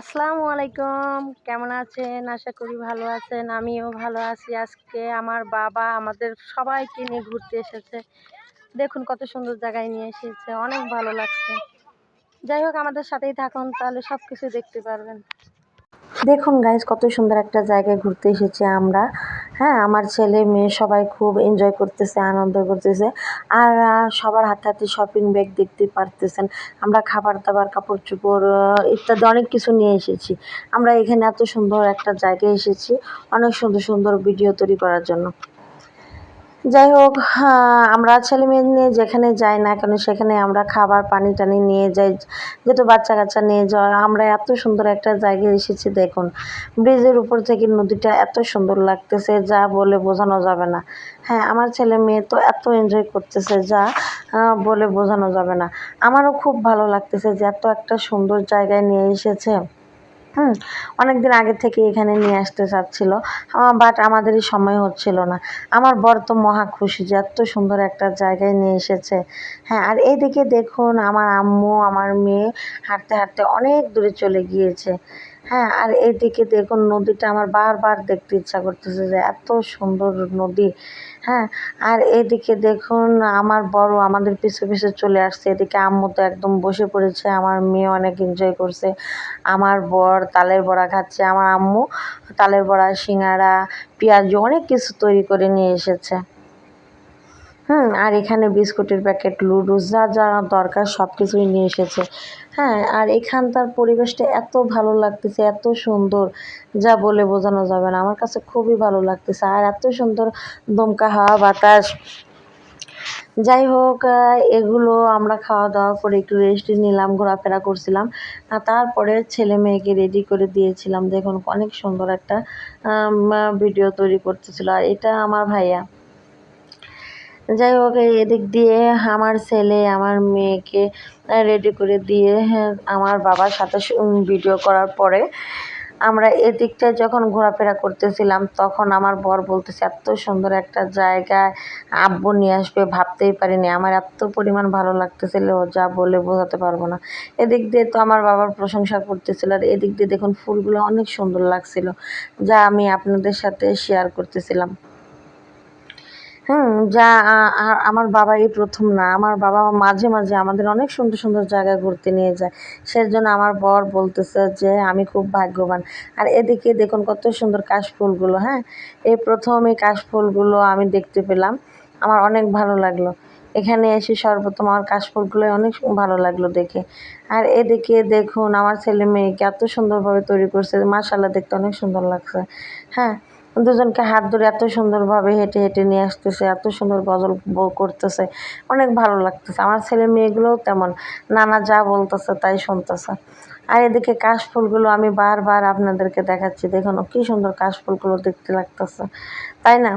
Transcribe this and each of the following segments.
আসসালামু আলাইকুম, কেমন আছেন? আশা করি ভালো আছেন। আমিও ভালো আছি। আজকে আমার বাবা আমাদের সবাইকে নিয়ে ঘুরতে এসেছে। দেখুন কত সুন্দর জায়গায় নিয়ে এসেছে, অনেক ভালো লাগছে। যাই হোক, আমাদের সাথেই থাকুন, তাহলে সব কিছু দেখতে পারবেন। দেখুন গাইজ, কত সুন্দর একটা জায়গায় ঘুরতে এসেছি আমরা। হ্যাঁ, আমার ছেলে মেয়ে সবাই খুব এনজয় করতেছে, আনন্দ করতেছে। আর সবার হাতে হাতে শপিং ব্যাগ দেখতে পারতেছেন। আমরা খাবার দাবার, কাপড় চোপড় ইত্যাদি অনেক কিছু নিয়ে এসেছি। আমরা এখানে এত সুন্দর একটা জায়গায় এসেছি অনেক সুন্দর সুন্দর ভিডিও তৈরি করার জন্য। যাই হোক, আমরা ছেলে মেয়ে নিয়ে যেখানে যাই না কেন সেখানে আমরা খাবার পানি টানি নিয়ে যাই, যেহেতু বাচ্চা কাচ্চা নিয়ে যাওয়া। আমরা এত সুন্দর একটা জায়গায় এসেছি, দেখুন ব্রিজের উপর থেকে নদীটা এত সুন্দর লাগতেছে যা বলে বোঝানো যাবে না। হ্যাঁ, আমার ছেলে মেয়ে তো এত এনজয় করতেছে যা বলে বোঝানো যাবে না। আমারও খুব ভালো লাগতেছে যে এত একটা সুন্দর জায়গায় নিয়ে এসেছে। অনেক দিন আগে থেকে এখানে নিয়ে আসতে চাচ্ছিল, বাট আমাদেরই সময় হচ্ছিল না। আমার বর তো মহা খুশি যে এত সুন্দর একটা জায়গায় নিয়ে এসেছে। হ্যাঁ, আর এইদিকে দেখুন আমার আম্মু আমার মেয়ে হাঁটতে হাঁটতে অনেক দূরে চলে গিয়েছে। হ্যাঁ, আর এইদিকে দেখুন নদীটা আমার বারবার দেখতে ইচ্ছা করতেছে যে এত সুন্দর নদী। হ্যাঁ, আর এদিকে দেখুন আমার বড় আমাদের পিছু পিছু চলে আসছে। এদিকে আম্মু তো একদম বসে পড়েছে, আমার মেয়ে অনেক এনজয় করছে। আমার বর তালের বড়া খাচ্ছে, আমার আম্মু তালের বড়া, সিঙ্গারা, পেঁয়াজু অনেক কিছু তৈরি করে নিয়ে এসেছে। আর এখানে বিস্কুটের প্যাকেট, লুডুস যা যা দরকার সব কিছুই নিয়ে এসেছে। হ্যাঁ, আর এখানকার পরিবেশটা এত ভালো লাগতেছে, এত সুন্দর যা বলে বোঝানো যাবে না। আমার কাছে খুবই ভালো লাগতেছে, আর এত সুন্দর দমকা হাওয়া বাতাস। যাই হোক, এগুলো আমরা খাওয়া দাওয়া করে একটু রেস্ট নিলাম, ঘোরাফেরা করছিলাম। তারপরে ছেলে মেয়েকে রেডি করে দিয়েছিলাম। দেখুন অনেক সুন্দর একটা ভিডিও তৈরি করতেছিল, আর এটা আমার ভাইয়া। যাই হোক, এদিক দিয়ে আমার ছেলে আমার মেয়েকে রেডি করে দিয়ে আমার বাবার সাথে ভিডিও করার পরে আমরা এদিকটায় যখন ঘোরাফেরা করতেছিলাম তখন আমার বর বলতেছে এত সুন্দর একটা জায়গায় আব্বু নিয়ে আসবে ভাবতেই পারিনি। আমার এত পরিমাণ ভালো লাগতেছিল যা বলে বোঝাতে পারবো না। এদিক দিয়ে তো আমার বাবার প্রশংসা করতেছিল, আর এদিক দিয়ে দেখুন ফুলগুলো অনেক সুন্দর লাগছিল যা আমি আপনাদের সাথে শেয়ার করতেছিলাম। যা আমার বাবা এই প্রথম না, আমার বাবা মাঝে মাঝে আমাদের অনেক সুন্দর সুন্দর জায়গায় ঘুরতে নিয়ে যায়। সেজন্য আমার বর বলতেছে যে আমি খুব ভাগ্যবান। আর এদিকে দেখুন কত সুন্দর কাশফুলগুলো। হ্যাঁ, এই প্রথম এই কাশফুলগুলো আমি দেখতে পেলাম, আমার অনেক ভালো লাগলো। এখানে এসে সর্বপ্রথম আমার কাশফুলগুলো অনেক ভালো লাগলো দেখে। আর এদিকে দেখুন আমার ছেলে মেয়েকে এত সুন্দরভাবে তৈরি করছে, মাশাআল্লাহ দেখতে অনেক সুন্দর লাগছে। হ্যাঁ, দুজনকে হাত ধরে এত সুন্দরভাবে হেঁটে হেঁটে নিয়ে আসতেছে, এত সুন্দর গজল করতেছে, অনেক ভালো লাগতেছে। আমার ছেলে মেয়েগুলোও তেমন, নানা যা বলতেছে তাই শুনতেছে। আর এদিকে কাশফুলগুলো আমি বারবার আপনাদেরকে দেখাচ্ছি, দেখুন কি সুন্দর কাশফুলগুলো দেখতে লাগতেছে, তাই না?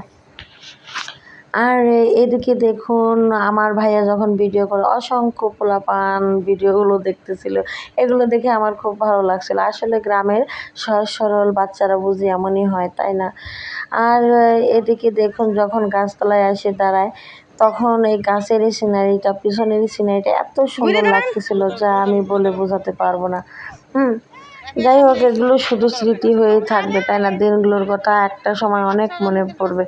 আর এদিকে দেখুন আমার ভাইয়া যখন ভিডিও করে অসংখ্য পোলাপান ভিডিওগুলো দেখতেছিল, এগুলো দেখে আমার খুব ভালো লাগছিল। আসলে গ্রামের সহজ সরল বাচ্চারা বুঝি এমনই হয়, তাই না? আর এদিকে দেখুন যখন গাছতলায় এসে দাঁড়ায় তখন এই গাছের এই সিনারিটা, পিছনের এই সিনারিটা এত সুন্দর লাগতেছিল যা আমি বলে বোঝাতে পারবো না। যাই হোক, এগুলো শুধু স্মৃতি হয়েই থাকবে, তাই না? দিনগুলোর কথা একটা সময় অনেক মনে পড়বে।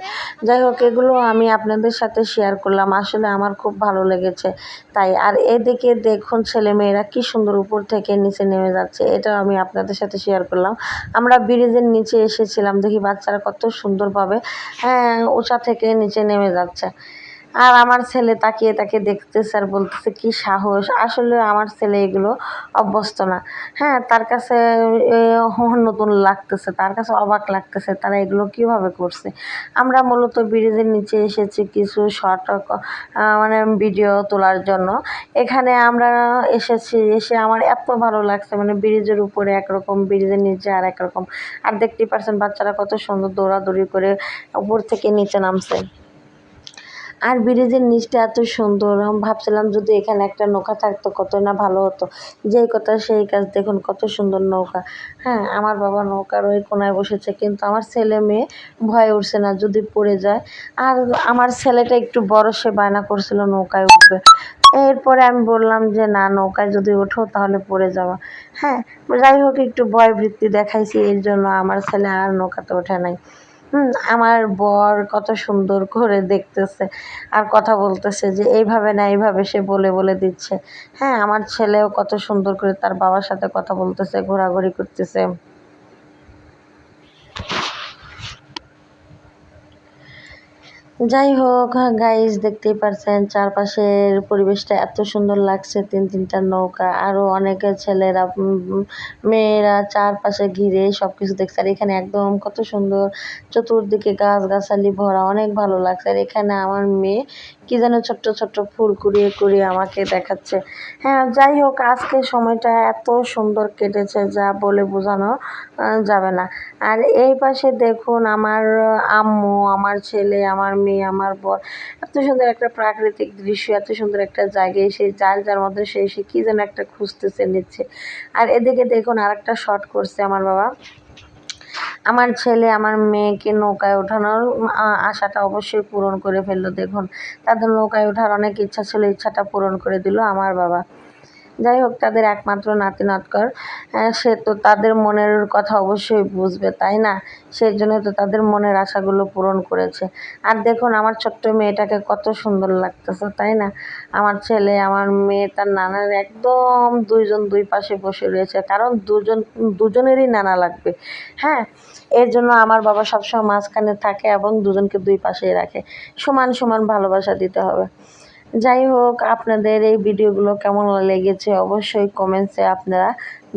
যাই হোক, এগুলো আমি আপনাদের সাথে শেয়ার করলাম, আসলে আমার খুব ভালো লেগেছে তাই। আর এদিকে দেখুন ছেলেমেয়েরা কি সুন্দর উপর থেকে নিচে নেমে যাচ্ছে, এটাও আমি আপনাদের সাথে শেয়ার করলাম। আমরা ব্রিজের নিচে এসেছিলাম, দেখি বাচ্চারা কত সুন্দরভাবে উঁচা থেকে নিচে নেমে যাচ্ছে। আর আমার ছেলে তাকিয়ে তাকিয়ে দেখতেছে আর বলতেছে কি সাহস। আসলে আমার ছেলে এগুলো অভ্যস্ত না। হ্যাঁ, তার কাছে নতুন লাগতেছে, তার কাছে অবাক লাগতেছে তারা এগুলো কিভাবে করছে। আমরা মূলত ব্রিজের নিচে এসেছি কিছু শর্ট মানে ভিডিও তোলার জন্য। এখানে আমরা এসেছি, এসে আমার এত ভালো লাগছে, মানে ব্রিজের উপরে একরকম, ব্রিজের নিচে আর একরকম। আর দেখতেই পারছেন বাচ্চারা কত সুন্দর দৌড়াদৌড়ি করে উপর থেকে নিচে নামছে। আর ব্রিজের নিচটা এত সুন্দর, আমি ভাবছিলাম যদি এখানে একটা নৌকা থাকতো কতই না ভালো হতো। যেই কথা সেই কাজ, দেখুন কত সুন্দর নৌকা। হ্যাঁ, আমার বাবা নৌকার ওই কোনায় বসেছে, কিন্তু আমার ছেলে মেয়ে ভয়ে উঠছে না যদি পড়ে যায়। আর আমার ছেলেটা একটু বড়, সে বায়না করছিল নৌকায় উঠবে। এরপরে আমি বললাম যে না, নৌকায় যদি ওঠো তাহলে পড়ে যাওয়া। হ্যাঁ, যাই হোক একটু ভয়বৃত্তি দেখাইছি, এর জন্য আমার ছেলে আর নৌকাতে ওঠে নাই। আমার বর কত সুন্দর করে দেখতেছে আর কথা বলতেছে যে এইভাবে না এইভাবে, সে বলে বলে দিচ্ছে। হ্যাঁ, আমার ছেলেও কত সুন্দর করে তার বাবার সাথে কথা বলতেছে, ঘোরাঘুরি করতেছে। যাই হোক গাইস, দেখতেই পারছেন চারপাশের পরিবেশটা এত সুন্দর লাগছে। তিনটা নৌকা, আরও অনেকে ছেলেরা মেয়েরা চারপাশে ঘিরে সব কিছু দেখছে। আর এখানে একদম কত সুন্দর চতুর্দিকে গাছগাছালি ভরা, অনেক ভালো লাগছে। আর এখানে আমার মেয়ে কি যেন ছোট্ট ছোট্ট ফুল কুড়িয়ে কুড়িয়ে আমাকে দেখাচ্ছে। হ্যাঁ, যাই হোক আজকে সময়টা এত সুন্দর কেটেছে যা বলে বোঝানো যাবে না। আর এই পাশে দেখুন আমার আম্মু, আমার ছেলে, আমার মেয়ে, আমার বর, এত সুন্দর একটা প্রাকৃতিক দৃশ্য, এত সুন্দর একটা জায়গায় এসে যার যার মধ্যে সে এসে কী যেন একটা খুঁজতেছে, নিচ্ছে। আর এদিকে দেখুন আরেকটা শট করছে আমার বাবা। আমার ছেলে আমার মেয়েকে নৌকায় ওঠানোর আশাটা অবশ্যই পূরণ করে ফেললো। দেখুন তাদের নৌকায় ওঠার অনেক ইচ্ছা ছিল, ইচ্ছাটা পূরণ করে দিল আমার বাবা। যাই হোক, তাদের একমাত্র নাতি নাতকর, সে তো তাদের মনের কথা অবশ্যই বুঝবে, তাই না? সেই জন্য তো তাদের মনের আশাগুলো পূরণ করেছে। আর দেখুন আমার ছোট্ট মেয়েটাকে কত সুন্দর লাগতেছে, তাই না? আমার ছেলে, আমার মেয়ে, তার নানার একদম দুইজন দুই পাশে বসে রয়েছে, কারণ দুজনেরই নানা লাগবে। হ্যাঁ, এর জন্য আমার বাবা সবসময় মাঝখানে থাকে এবং দুজনকে দুই পাশেই রাখে। সমান সমান ভালোবাসা দিতে হবে। যাই হোক, আপনাদের এই ভিডিওগুলো কেমন লেগেছে অবশ্যই কমেন্টসে আপনারা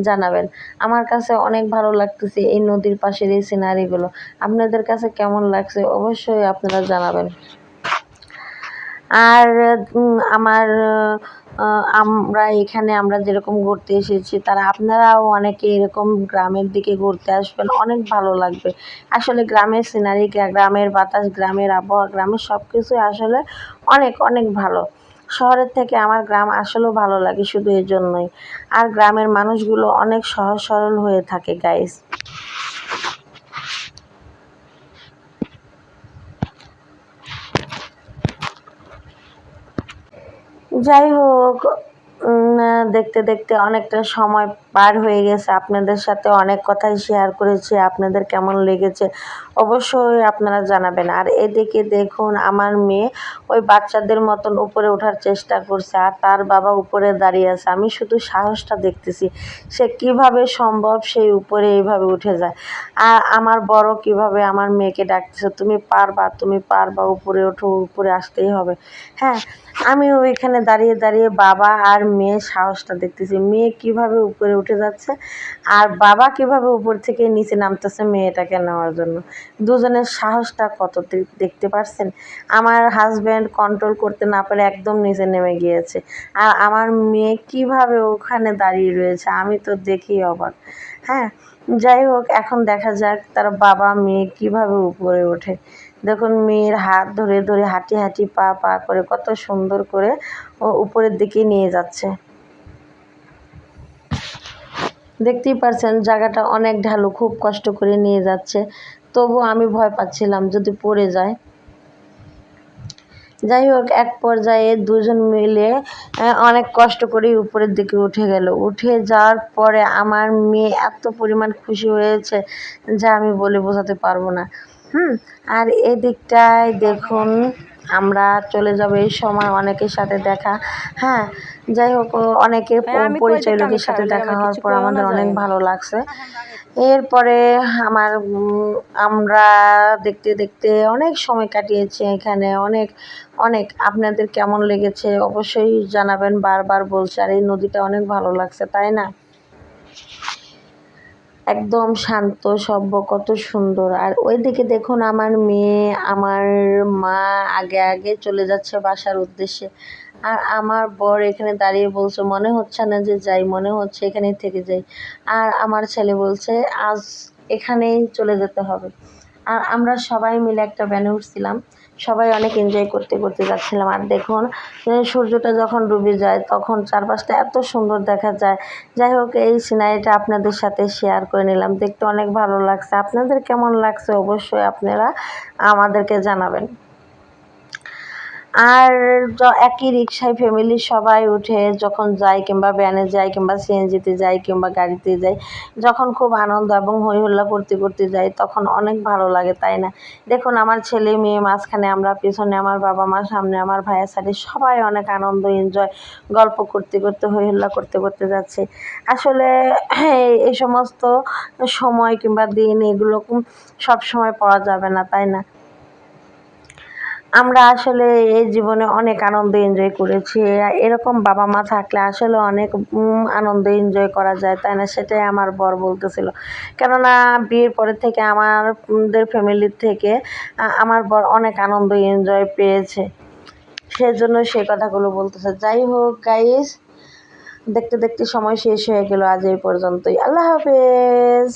জানাবেন। আমার কাছে অনেক ভালো লাগতেছে এই নদীর পাশের এই সিনারিগুলো। আপনাদের কাছে কেমন লাগছে অবশ্যই আপনারা জানাবেন। আর আমার আমরা যেরকম ঘুরতে এসেছি, আপনারাও অনেকে এরকম গ্রামের দিকে ঘুরতে আসবেন, অনেক ভালো লাগবে। আসলে গ্রামের সিনারি, গ্রামের বাতাস, গ্রামের আবহাওয়া, গ্রামের সব কিছুই আসলে অনেক অনেক ভালো। শহরের থেকে আমার গ্রাম আসলেও ভালো লাগে শুধু এজন্যই। আর গ্রামের মানুষগুলো অনেক সহজ সরল হয়ে থাকে গাইস। যাই হোক, দেখতে দেখতে অনেকটা সময় পার হয়ে গেছে। আপনাদের সাথে অনেক কথাই শেয়ার করেছি। আপনাদের কেমন লেগেছে অবশ্যই আপনারা জানাবেন। আর এদিকে দেখুন আমার মেয়ে ওই বাচ্চাদের মতন উপরে ওঠার চেষ্টা করছে, আর তার বাবা উপরে দাঁড়িয়ে আছে। আমি শুধু সাহসটা দেখতেছি, সে কিভাবে সম্ভব সেই উপরে এইভাবে উঠে যায়। আর আমার বড় কিভাবে আমার মেয়েকে ডাকতেছে, তুমি পারবা, তুমি পারবা, উপরে ওঠো, উপরে আসতেই হবে। হ্যাঁ, আমি ওইখানে দাঁড়িয়ে দাঁড়িয়ে বাবা আর মেয়ের সাহসটা দেখতেছি। মেয়ে কিভাবে উপরে উঠে যাচ্ছে আর বাবা কিভাবে উপর থেকে নিচে নামতেছে মেয়েটাকে নেওয়ার জন্য। দুজনের সাহসটা কত দেখতে পারছেন। আমার হাজব্যান্ড কন্ট্রোল করতে না পারে একদম নিচে নেমে গিয়েছে, আর আমার মেয়ে কিভাবে ওখানে দাঁড়িয়ে রয়েছে, আমি তো দেখেই অবাক। হ্যাঁ, যাই হোক এখন দেখা যাক তার বাবা মেয়ে কিভাবে উপরে ওঠে। দেখুন মেয়ের হাত ধরে ধরে হাঁটি হাঁটি পা পা করে কত সুন্দর করে ও উপরের দিকে নিয়ে যাচ্ছে। দেখতেই পারছেন জায়গাটা অনেক ঢালু, খুব কষ্ট করে নিয়ে যাচ্ছে। তবু আমি ভয় পাচ্ছিলাম যদি পড়ে যায়। যাই হোক এক পর্যায়ে দুজন মিলে অনেক কষ্ট করে উপরের দিকে উঠে গেল। উঠে যাওয়ার পরে আমার মেয়ে এত পরিমাণ খুশি হয়েছে যা আমি বলে বোঝাতে পারবো না। আর এদিকটায় দেখুন আমরা চলে যাব এই সময় অনেকের সাথে দেখা। হ্যাঁ, যাই হোক অনেকে পরিচয় লোকের সাথে দেখা হওয়ার পর আমাদের অনেক ভালো লাগছে। এরপরে আমরা দেখতে দেখতে অনেক সময় কাটিয়েছি এখানে, অনেক অনেক। আপনাদের কেমন লেগেছে অবশ্যই জানাবেন, বারবার বলছি। আর এই নদীটা অনেক ভালো লাগছে, তাই না? একদম শান্ত সভ্য, কত সুন্দর। আর ওইদিকে দেখুন আমার মেয়ে, আমার মা আগে আগে চলে যাচ্ছে বাসার উদ্দেশ্যে। আর আমার বর এখানে দাঁড়িয়ে বলছে মনে হচ্ছে না যে যাই, মনে হচ্ছে এখানেই থেকে যাই। আর আমার ছেলে বলছে আজ এখানেই চলে যেতে হবে। আর আমরা সবাই মিলে একটা ভ্যানে উঠছিলাম, সবাই অনেক এনজয় করতে করতে যাচ্ছিলাম। আর দেখুন সূর্যটা যখন ডুবে যায় তখন চারপাশটা এত সুন্দর দেখা যায়। যাই হোক এই সিনারিটা আপনাদের সাথে শেয়ার করে নিলাম, দেখতে অনেক ভালো লাগছে। আপনাদের কেমন লাগছে অবশ্যই আপনারা আমাদেরকে জানাবেন। আর একই রিক্সায় ফ্যামিলির সবাই উঠে যখন যাই, কিংবা ভ্যানে যাই, কিংবা সিএনজিতে যাই, কিংবা গাড়িতে যাই, যখন খুব আনন্দ এবং হই হুল্লা করতে করতে যাই তখন অনেক ভালো লাগে, তাই না? দেখুন আমার ছেলে মেয়ে মাঝখানে, আমরা পেছনে, আমার বাবা মা সামনে, আমার ভাইয়া সাথে সবাই অনেক আনন্দ এনজয় গল্প করতে করতে হই হুল্লা করতে করতে যাচ্ছে। আসলে এই সমস্ত সময় কিংবা দিন এগুলো সব সময় পাওয়া যাবে না, তাই না? আমরা আসলে এই জীবনে অনেক আনন্দ এনজয় করেছি। এরকম বাবা মা থাকলে আসলে অনেক আনন্দ এনজয় করা যায়, তাই না? সেটাই আমার বর বলতেছিল। কেননা বিয়ের পরের থেকে আমাদের ফ্যামিলির থেকে আমার বর অনেক আনন্দ এনজয় পেয়েছে, সেজন্য সে কথাগুলো বলতেছে। যাই হোক গাইস, দেখতে দেখতে সময় শেষ হয়ে গেল, আজ এই পর্যন্তই। আল্লাহ হাফেজ।